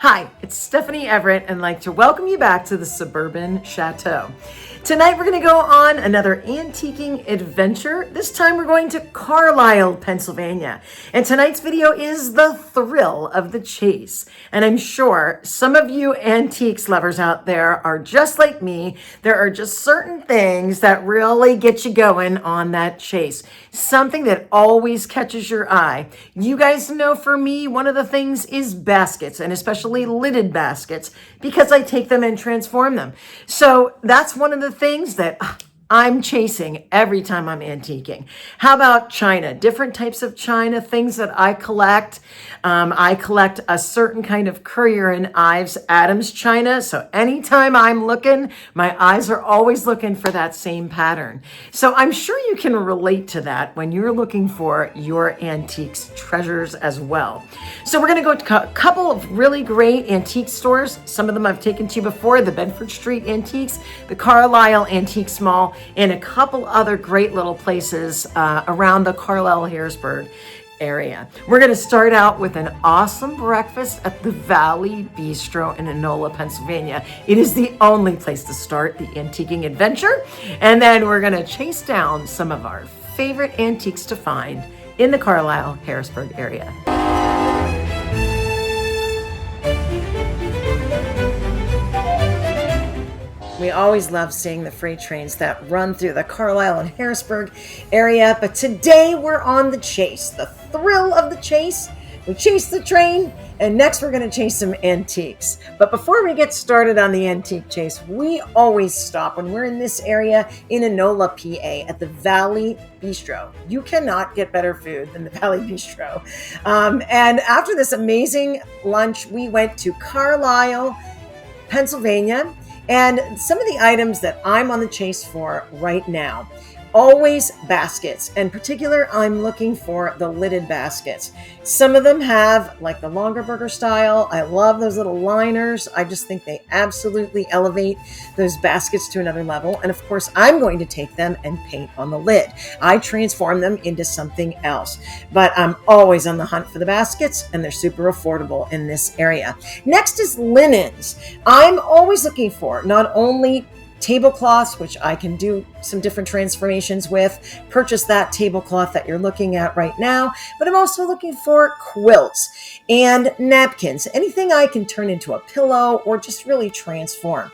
Hi, it's Stephanie Everett, and I'd like to welcome you back to the Suburban Chateau. Tonight we're going to go on another antiquing adventure. This time we're going to Carlisle, Pennsylvania. And tonight's video is the thrill of the chase. And I'm sure some of you antiques lovers out there are just like me. There are just certain things that really get you going on that chase. Something that always catches your eye. You guys know, for me, one of the things is baskets, and especially lidded baskets, because I take them and transform them. So that's one of the things that I'm chasing every time I'm antiquing. How about china? Different types of china, things that I collect. I collect a certain kind of Currier and Ives Adams china. So anytime I'm looking, my eyes are always looking for that same pattern. So I'm sure you can relate to that when you're looking for your antiques treasures as well. So we're going to go to a couple of really great antique stores. Some of them I've taken to you before: the Bedford Street Antiques, the Carlisle Antiques Mall, and a couple other great little places around the Carlisle, Harrisburg area. We're going to start out with an awesome breakfast at the Valley Bistro in Enola, Pennsylvania. It is the only place to start the antiquing adventure. And then we're going to chase down some of our favorite antiques to find in the Carlisle, Harrisburg area. We always love seeing the freight trains that run through the Carlisle and Harrisburg area, but today we're on the chase, the thrill of the chase. We chase the train, and next we're going to chase some antiques. But before we get started on the antique chase, we always stop when we're in this area in Enola, PA, at the Valley Bistro. You cannot get better food than the Valley Bistro. And after this amazing lunch, we went to Carlisle, Pennsylvania. And some of the items that I'm on the chase for right now, always baskets. In particular, I'm looking for the lidded baskets. Some of them have like the longer burger style. I love those little liners. I just think they absolutely elevate those baskets to another level. And of course, I'm going to take them and paint on the lid. I transform them into something else. But I'm always on the hunt for the baskets, and they're super affordable in this area. Next is linens. I'm always looking for not only tablecloths, which I can do some different transformations with, purchase that tablecloth that you're looking at right now, but I'm also looking for quilts and napkins, anything I can turn into a pillow or just really transform.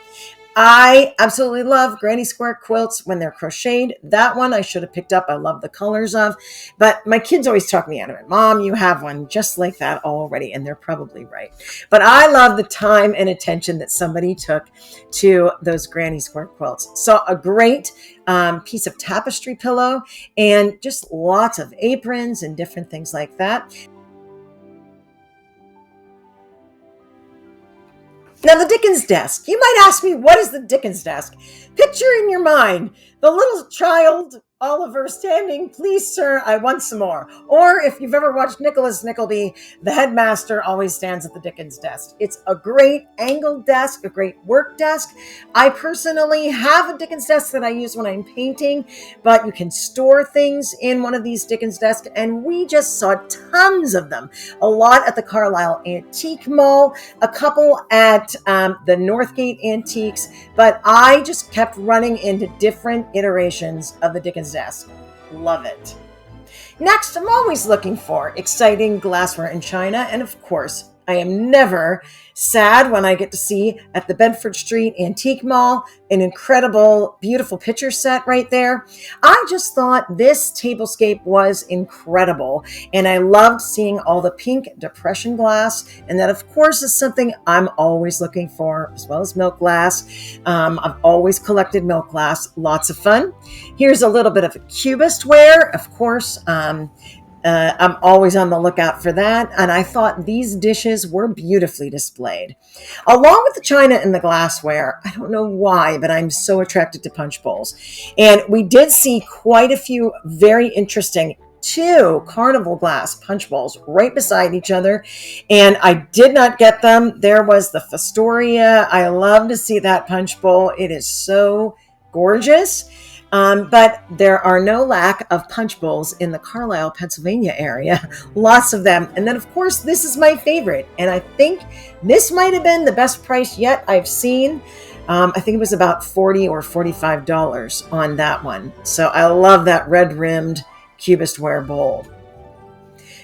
I absolutely love granny square quilts when they're crocheted. That one I should have picked up. I love the colors of, but my kids always talk me out of it. Mom, you have one just like that already, and they're probably right. But I love the time and attention that somebody took to those granny square quilts. So a great piece of tapestry pillow and just lots of aprons and different things like that. Now, the Dickens desk. You might ask me, what is the Dickens desk? Picture in your mind the little child Oliver standing, "Please, sir, I want some more." Or if you've ever watched Nicholas Nickleby, the headmaster always stands at the Dickens desk. It's a great angled desk, a great work desk. I personally have a Dickens desk that I use when I'm painting, but you can store things in one of these Dickens desks, and we just saw tons of them. A lot at the Carlisle Antique Mall, a couple at the Northgate Antiques, but I just kept running into different iterations of the Dickens desk. Love it. Next, I'm always looking for exciting glassware and china, and of course, I am never sad when I get to see at the Bedford Street Antique Mall an incredible, beautiful picture set right there. I just thought this tablescape was incredible, and I loved seeing all the pink depression glass, and that, of course, is something I'm always looking for, as well as milk glass. I've always collected milk glass. Lots of fun. Here's a little bit of a cubist ware, of course. I'm always on the lookout for that, and I thought these dishes were beautifully displayed. Along with the china and the glassware, I don't know why, but I'm so attracted to punch bowls. And we did see quite a few very interesting two carnival glass punch bowls right beside each other, and I did not get them. There was the Fostoria. I love to see that punch bowl. It is so gorgeous. But there are no lack of punch bowls in the Carlisle, Pennsylvania area. Lots of them. And then, of course, this is my favorite. And I think this might have been the best price yet I've seen. I think it was about $40 or $45 on that one. So I love that red rimmed cubistware bowl.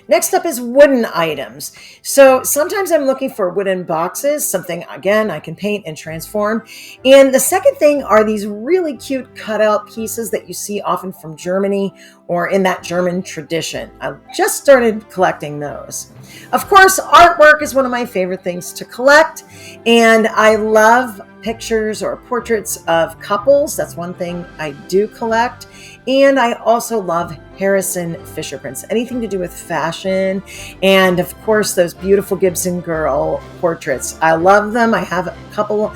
Next up is wooden items. So sometimes I'm looking for wooden boxes, something again I can paint and transform. And the second thing are these really cute cutout pieces that you see often from Germany or in that German tradition. I just started collecting those. Of course, artwork is one of my favorite things to collect, and I love pictures or portraits of couples. That's one thing I do collect. And I also love Harrison Fisher prints, anything to do with fashion. And of course, those beautiful Gibson girl portraits. I love them. I have a couple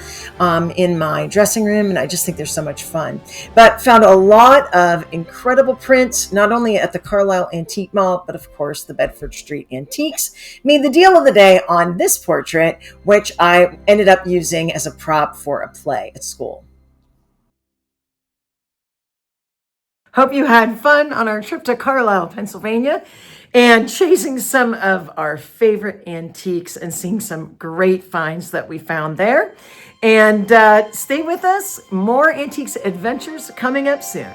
in my dressing room, and I just think they're so much fun. But found a lot of incredible prints, not only at the Carlisle Antique Mall, but of course, the Bedford Street Antiques. Made the deal of the day on this portrait, which I ended up using as a prop for a play at school. Hope you had fun on our trip to Carlisle, Pennsylvania, and chasing some of our favorite antiques and seeing some great finds that we found there. And stay with us. More antiques adventures coming up soon.